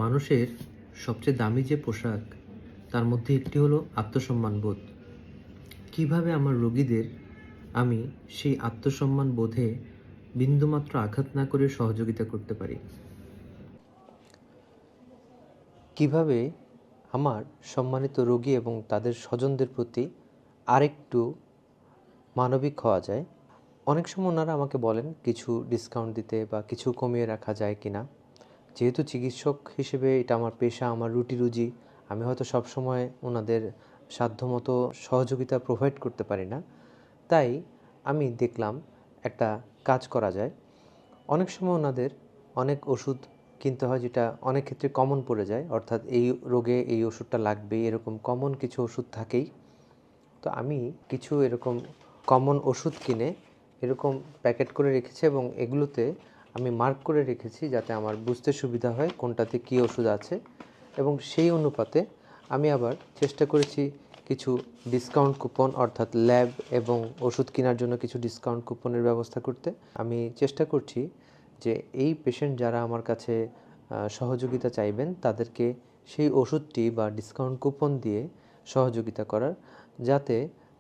মানুষের সবচেয়ে দামি যে পোশাক তার মধ্যে একটি হলো আত্মসম্মানবোধ। কিভাবে আমার রোগীদের আমি সেই আত্মসম্মান বোধে বিন্দুমাত্র আঘাত না করে সহযোগিতা করতে পারি? কিভাবে আমার সম্মানিত রোগী এবং তাদের স্বজনদের প্রতি আরেকটু মানবিক হওয়া যায়? অনেক সময় ওনারা আমাকে বলেন কিছু ডিসকাউন্ট দিতে বা কিছু কমিয়ে রাখা যায় কিনা। যেহেতু চিকিৎসক হিসেবে এটা আমার পেশা, আমার রুটি রুজি, আমি হয়তো সবসময় ওনাদের সাধ্যমতো সহযোগিতা প্রোভাইড করতে পারি না। তাই আমি দেখলাম একটা কাজ করা যায়। অনেক সময় ওনাদের অনেক ওষুধ কিনতে হয় যেটা অনেক ক্ষেত্রে কমন পড়ে যায়, অর্থাৎ এই রোগে এই ওষুধটা লাগবেই এরকম কমন কিছু ওষুধ থাকেই। তো আমি কিছু এরকম কমন ওষুধ কিনে এরকম প্যাকেট করে রেখেছি এবং এগুলোতে আমি মার্ক করে রেখেছি যাতে আমার বুঝতে সুবিধা হয় কোনটাতে কী ওষুধ আছে। এবং সেই অনুপাতে আমি আবার চেষ্টা করেছি কিছু ডিসকাউন্ট কুপন, অর্থাৎ ল্যাব এবং ওষুধ কেনার জন্য কিছু ডিসকাউন্ট কুপনের ব্যবস্থা করতে। আমি চেষ্টা করছি যে এই পেশেন্ট যারা আমার কাছে সহযোগিতা চাইবেন তাদেরকে সেই ওষুধটি বা ডিসকাউন্ট কুপন দিয়ে সহযোগিতা করার, যাতে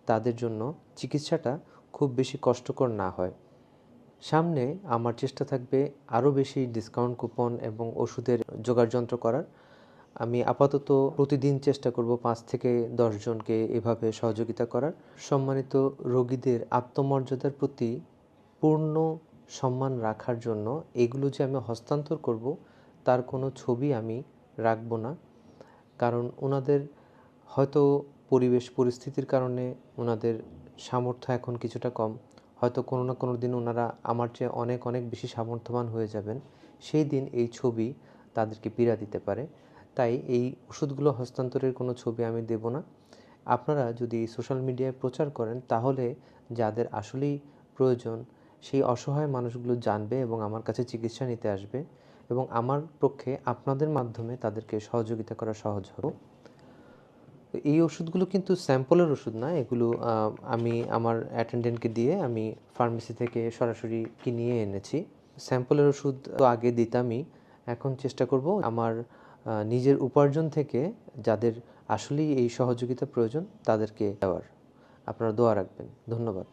তাদের জন্য চিকিৎসাটা খুব বেশি কষ্টকর না হয়। সামনে আমার চেষ্টা থাকবে আরও বেশি ডিসকাউন্ট কুপন এবং ওষুধের জোগাড়যন্ত্র করার। আমি আপাতত প্রতিদিন চেষ্টা করব 5 থেকে 10 জনকে এভাবে সহযোগিতা করার। সম্মানিত রোগীদের আত্মমর্যাদার প্রতি পূর্ণ সম্মান রাখার জন্য এগুলো যে আমি হস্তান্তর করব তার কোনো ছবি আমি রাখব না। কারণ ওনাদের হয়তো পরিবেশ পরিস্থিতির কারণে ওনাদের সামর্থ্য এখন কিছুটা কম। হয়তো কোনো না কোনো দিন ওনারা আমার চেয়ে অনেক অনেক বেশি সামর্থ্যবান হয়ে যাবেন। সেই দিন এই ছবি তাদেরকে পীড়া দিতে পারে। তাই এই ওষুধগুলো হস্তান্তরের কোনো ছবি আমি দেব না। আপনারা যদি সোশ্যাল মিডিয়ায় প্রচার করেন তাহলে যাদের আসলেই প্রয়োজন সেই অসহায় মানুষগুলো জানবে এবং আমার কাছে চিকিৎসা নিতে আসবে এবং আমার পক্ষে আপনাদের মাধ্যমে তাদেরকে সহযোগিতা করা সহজ হবে। তো এই ওষুধগুলো কিন্তু স্যাম্পলের ওষুধ না, এগুলো আমি আমার অ্যাটেন্ডেন্টকে দিয়ে আমি ফার্মেসি থেকে সরাসরি কিনিয়ে এনেছি। স্যাম্পলের ওষুধ তো আগে দিতামই, এখন চেষ্টা করব আমার নিজের উপার্জন থেকে যাদের আসলেই এই সহযোগিতা প্রয়োজন তাদেরকে দেওয়ার। আপনারা দোয়া রাখবেন। ধন্যবাদ।